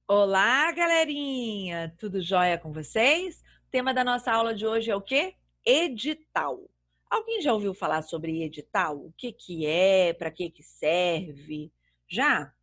Olá, galerinha! Tudo jóia com vocês? O tema da nossa aula de hoje é o quê? Edital. Alguém já ouviu falar sobre edital? O que que é? Para que que serve? Já?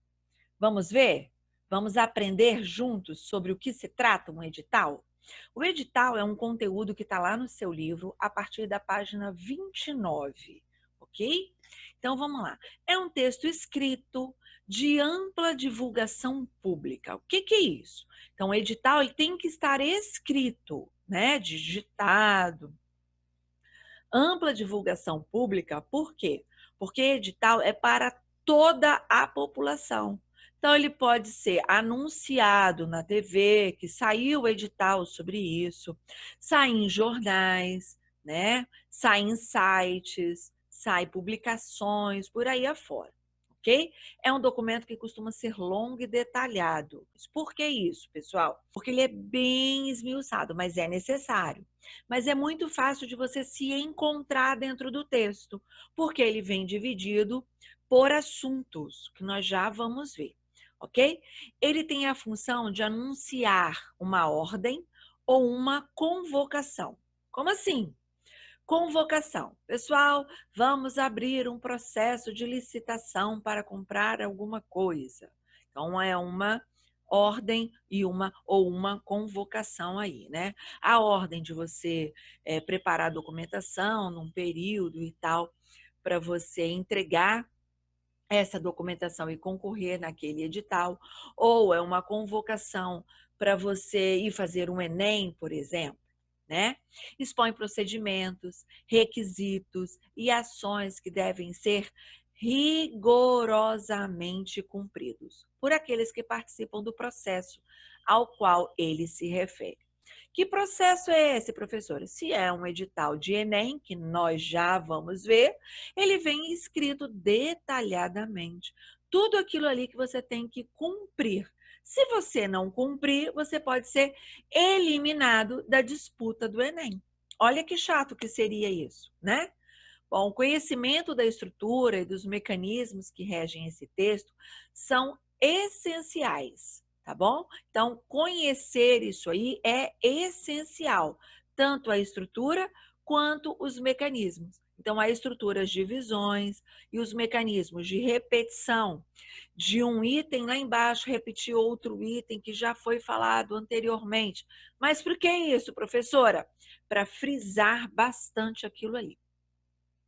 Vamos ver? Vamos aprender juntos sobre o que se trata um edital? O edital é um conteúdo que está lá no seu livro a partir da página 29, ok? Então vamos lá. É um texto escrito de ampla divulgação pública. O que que é isso? Então, o edital ele tem que estar escrito, né? Digitado. Ampla divulgação pública, por quê? Porque edital é para toda a população. Então, ele pode ser anunciado na TV, que saiu o edital sobre isso, sai em jornais, né? Sai em sites, sai publicações, por aí afora, ok? É um documento que costuma ser longo e detalhado. Por que isso, pessoal? Porque ele é bem esmiuçado, mas é necessário. Mas é muito fácil de você se encontrar dentro do texto, porque ele vem dividido por assuntos, que nós já vamos ver, ok? Ele tem a função de anunciar uma ordem ou uma convocação. Como assim? Convocação. Pessoal, vamos abrir um processo de licitação para comprar alguma coisa. Então, é uma ordem e uma convocação aí, né? A ordem de você preparar a documentação num período e tal, para você entregar essa documentação e concorrer naquele edital, ou é uma convocação para você ir fazer um Enem, por exemplo, né? Expõe procedimentos, requisitos e ações que devem ser rigorosamente cumpridos por aqueles que participam do processo ao qual ele se refere. Que processo é esse, professora? Se é um edital de Enem, que nós já vamos ver, ele vem escrito detalhadamente. Tudo aquilo ali que você tem que cumprir. Se você não cumprir, você pode ser eliminado da disputa do Enem. Olha que chato que seria isso, né? Bom, o conhecimento da estrutura e dos mecanismos que regem esse texto são essenciais, tá bom? Então, conhecer isso aí é essencial, tanto a estrutura quanto os mecanismos. Então, há estruturas de divisões e os mecanismos de repetição de um item lá embaixo, repetir outro item que já foi falado anteriormente. Mas por que isso, professora? Para frisar bastante aquilo ali,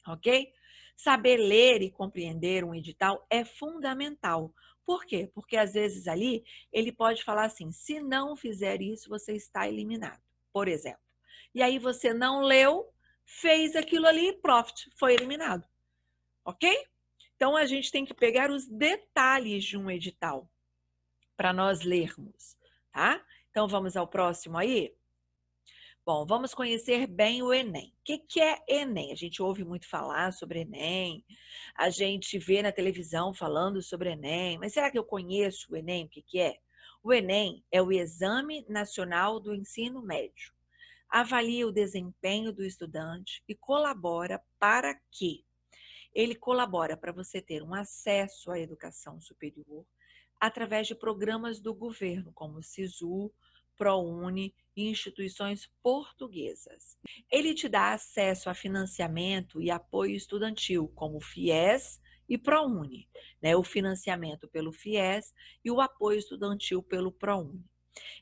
ok? Saber ler e compreender um edital é fundamental. Por quê? Porque às vezes ali ele pode falar assim: se não fizer isso, você está eliminado, por exemplo. E aí você não leu, fez aquilo ali e profit, foi eliminado, ok? Então a gente tem que pegar os detalhes de um edital para nós lermos, tá? Então vamos ao próximo aí. Bom, vamos conhecer bem o Enem. O que é Enem? A gente ouve muito falar sobre Enem, a gente vê na televisão falando sobre Enem, mas será que eu conheço o Enem? O que é? O Enem é o Exame Nacional do Ensino Médio. Avalia o desempenho do estudante e colabora para quê? Ele colabora para você ter um acesso à educação superior através de programas do governo, como o SISU, ProUni e instituições portuguesas. Ele te dá acesso a financiamento e apoio estudantil, como o FIES e ProUni, né? O financiamento pelo FIES e o apoio estudantil pelo ProUni.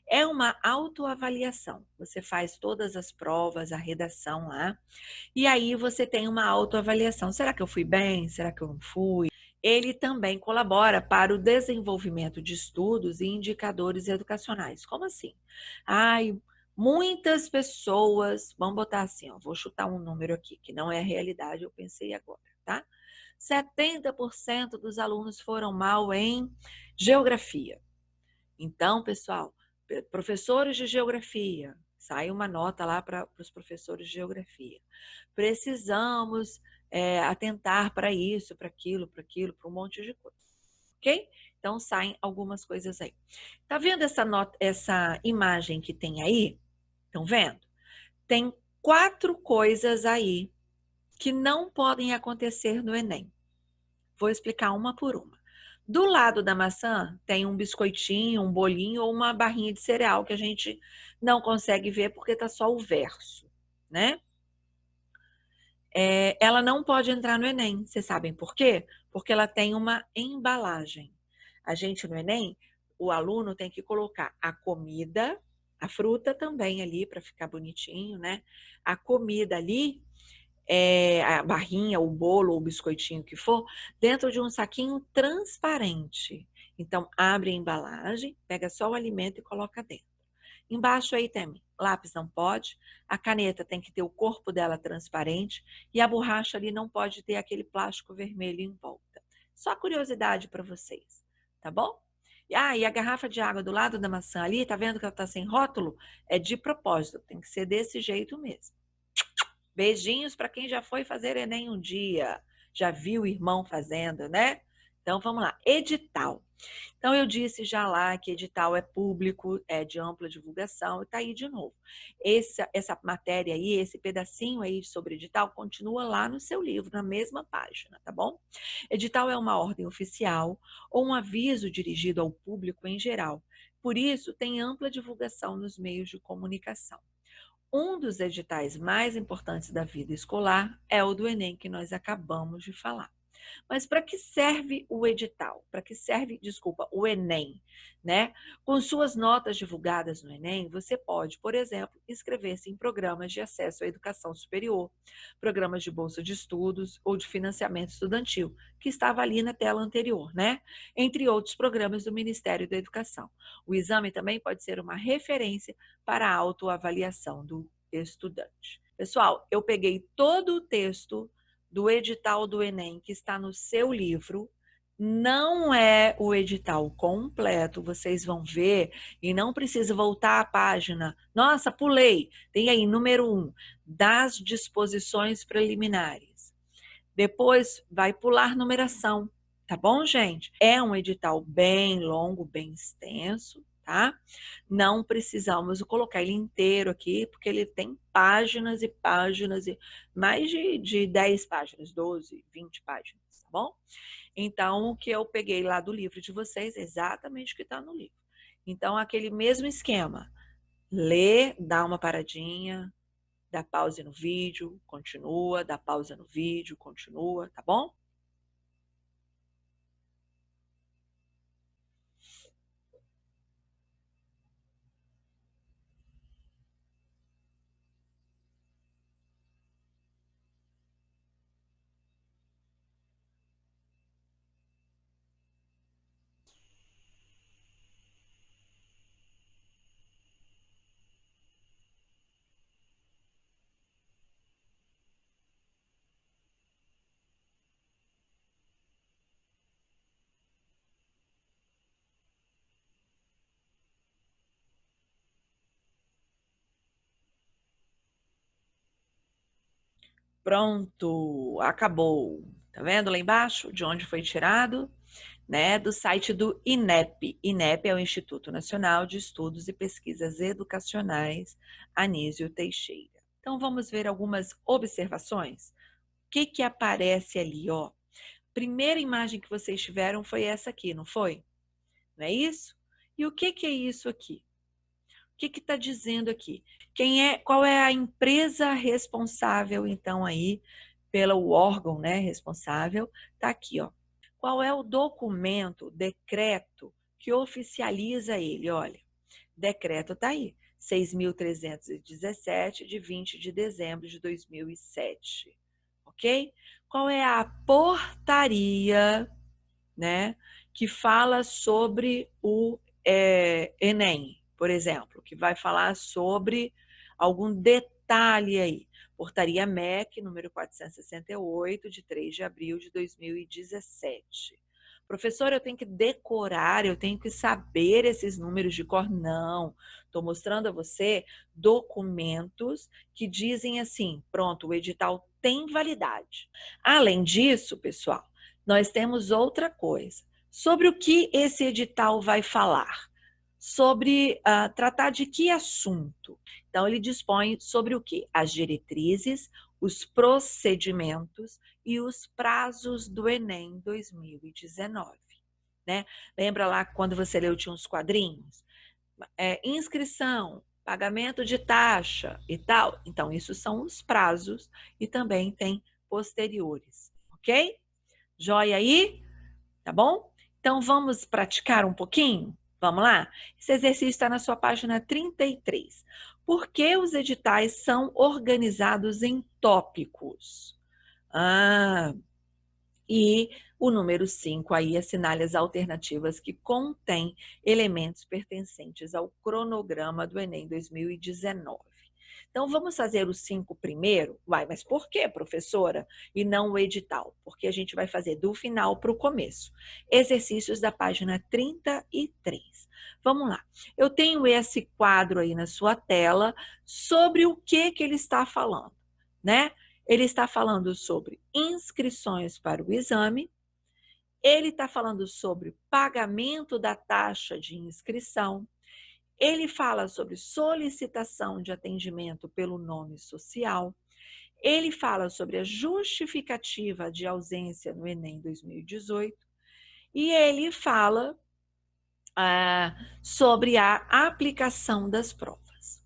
É uma autoavaliação. Você faz todas as provas, a redação lá, e aí você tem uma autoavaliação. Será que eu fui bem? Será que eu não fui? Ele também colabora para o desenvolvimento de estudos e indicadores educacionais. Como assim? Ai, muitas pessoas, vamos botar assim, ó, vou chutar um número aqui, que não é a realidade, eu pensei agora, tá? 70% dos alunos foram mal em geografia. Então, pessoal, professores de geografia, sai uma nota lá para os professores de geografia. Precisamos atentar para isso, para aquilo, para um monte de coisa, ok? Então, saem algumas coisas aí. Tá vendo essa imagem que tem aí? Estão vendo? Tem 4 coisas aí que não podem acontecer no Enem. Vou explicar uma por uma. Do lado da maçã tem um biscoitinho, um bolinho ou uma barrinha de cereal que a gente não consegue ver porque está só o verso, né? Ela não pode entrar no Enem. Vocês sabem por quê? Porque ela tem uma embalagem. A gente no Enem, o aluno tem que colocar a comida, a fruta também ali para ficar bonitinho, né? A comida ali, a barrinha, o bolo, o biscoitinho que for, dentro de um saquinho transparente. Então, abre a embalagem, pega só o alimento e coloca dentro. Embaixo aí tem lápis não pode, a caneta tem que ter o corpo dela transparente e a borracha ali não pode ter aquele plástico vermelho em volta. Só curiosidade para vocês, tá bom? E a garrafa de água do lado da maçã ali, tá vendo que ela tá sem rótulo? É de propósito, tem que ser desse jeito mesmo. Beijinhos para quem já foi fazer Enem um dia, já viu o irmão fazendo, né? Então vamos lá, edital. Então eu disse já lá que edital é público, é de ampla divulgação, e tá aí de novo. Essa matéria aí, esse pedacinho aí sobre edital continua lá no seu livro, na mesma página, tá bom? Edital é uma ordem oficial ou um aviso dirigido ao público em geral. Por isso, tem ampla divulgação nos meios de comunicação. Um dos editais mais importantes da vida escolar é o do Enem, que nós acabamos de falar. Mas para que serve o edital? Para que serve, desculpa, o Enem, né? Com suas notas divulgadas no Enem, você pode, por exemplo, inscrever-se em programas de acesso à educação superior, programas de bolsa de estudos ou de financiamento estudantil, que estava ali na tela anterior, né? Entre outros programas do Ministério da Educação. O exame também pode ser uma referência para a autoavaliação do estudante. Pessoal, eu peguei todo o texto do edital do Enem que está no seu livro. Não é o edital completo, vocês vão ver, e não precisa voltar à página. Nossa, pulei. Tem aí, número 1, das disposições preliminares. Depois vai pular numeração, tá bom, gente? É um edital bem longo, bem extenso, tá? Não precisamos colocar ele inteiro aqui, porque ele tem páginas e páginas, e mais de 10 páginas, 12, 20 páginas, tá bom? Então, o que eu peguei lá do livro de vocês é exatamente o que está no livro. Então, aquele mesmo esquema. Lê, dá uma paradinha, dá pausa no vídeo, continua, dá pausa no vídeo, continua, tá bom? Pronto, acabou. Tá vendo lá embaixo de onde foi tirado? Né? Do site do INEP. INEP é o Instituto Nacional de Estudos e Pesquisas Educacionais Anísio Teixeira. Então vamos ver algumas observações. O que que aparece ali, ó? Primeira imagem que vocês tiveram foi essa aqui, não foi? Não é isso? E o que é isso aqui? O que está dizendo aqui? Qual é a empresa responsável, então, aí, pelo órgão, né, responsável? Está aqui, ó. Qual é o documento, decreto, que oficializa ele? Olha, decreto está aí, 6.317, de 20 de dezembro de 2007, ok? Qual é a portaria, né, que fala sobre o Enem, por exemplo, que vai falar sobre algum detalhe aí? Portaria MEC, número 468, de 3 de abril de 2017. Professor, eu tenho que decorar, eu tenho que saber esses números de cor? Não. Estou mostrando a você documentos que dizem assim, pronto, o edital tem validade. Além disso, pessoal, nós temos outra coisa. Sobre o que esse edital vai falar? Sobre tratar de que assunto? Então, ele dispõe sobre o quê? As diretrizes, os procedimentos e os prazos do Enem 2019. né? Lembra lá quando você leu, tinha uns quadrinhos? Inscrição, pagamento de taxa e tal. Então, isso são os prazos e também tem posteriores, ok? Joia aí? Tá bom? Então, vamos praticar um pouquinho? Vamos lá? Esse exercício está na sua página 33. Por que os editais são organizados em tópicos? E o número 5 aí assinale as alternativas que contêm elementos pertencentes ao cronograma do Enem 2019. Então, vamos fazer os 5 primeiro? Mas por que, professora? E não o edital? Porque a gente vai fazer do final para o começo. Exercícios da página 33. Vamos lá. Eu tenho esse quadro aí na sua tela sobre o que ele está falando, né? Ele está falando sobre inscrições para o exame, ele está falando sobre pagamento da taxa de inscrição, ele fala sobre solicitação de atendimento pelo nome social, ele fala sobre a justificativa de ausência no Enem 2018 e ele fala sobre a aplicação das provas.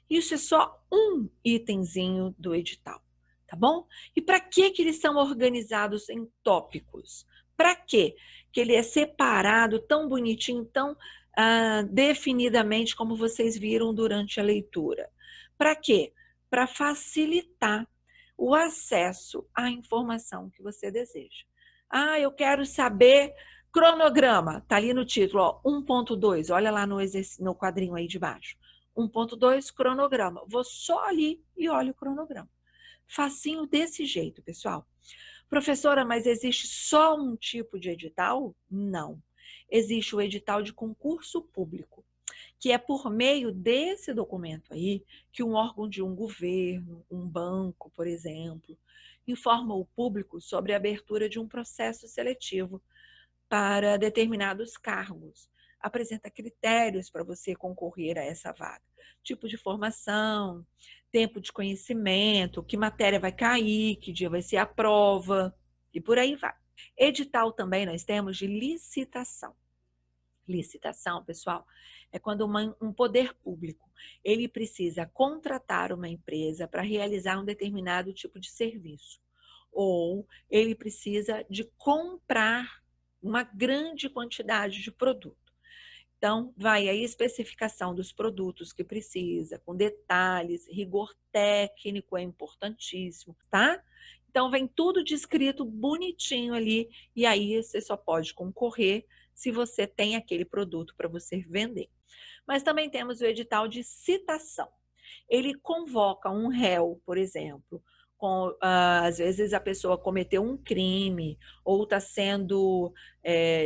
Isso é só um itemzinho do edital. Tá bom? E para que eles são organizados em tópicos? Para que ele é separado tão bonitinho, tão definidamente como vocês viram durante a leitura? Para quê? Para facilitar o acesso à informação que você deseja. Eu quero saber cronograma. Tá ali no título, ó, 1.2. Olha lá no quadrinho aí de baixo. 1.2, cronograma. Vou só ali e olho o cronograma. Facinho desse jeito, pessoal. Professora, mas existe só um tipo de edital? Não. Existe o edital de concurso público, que é por meio desse documento aí que um órgão de um governo, um banco, por exemplo, informa o público sobre a abertura de um processo seletivo para determinados cargos. Apresenta critérios para você concorrer a essa vaga. Tipo de formação, tempo de conhecimento, que matéria vai cair, que dia vai ser a prova, e por aí vai. Edital também nós temos de licitação. Licitação, pessoal, é quando um poder público ele precisa contratar uma empresa para realizar um determinado tipo de serviço. Ou ele precisa de comprar uma grande quantidade de produto. Então, vai aí a especificação dos produtos que precisa, com detalhes, rigor técnico é importantíssimo, tá? Então, vem tudo descrito bonitinho ali, e aí você só pode concorrer se você tem aquele produto para você vender. Mas também temos o edital de citação. Ele convoca um réu, por exemplo, às vezes a pessoa cometeu um crime ou está sendo,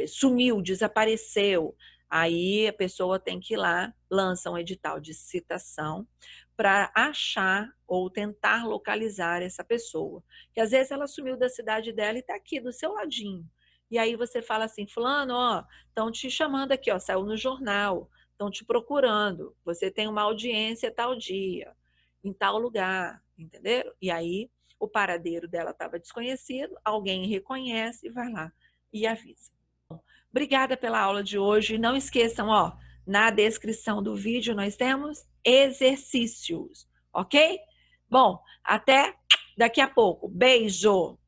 sumiu, desapareceu. Aí a pessoa tem que ir lá, lança um edital de citação para achar ou tentar localizar essa pessoa. Que às vezes ela sumiu da cidade dela e está aqui do seu ladinho. E aí você fala assim, fulano, ó, estão te chamando aqui, ó, saiu no jornal, estão te procurando, você tem uma audiência tal dia, em tal lugar, entenderam? E aí o paradeiro dela estava desconhecido, alguém reconhece e vai lá e avisa. Obrigada pela aula de hoje. Não esqueçam, ó, na descrição do vídeo nós temos exercícios, ok? Bom, até daqui a pouco. Beijo!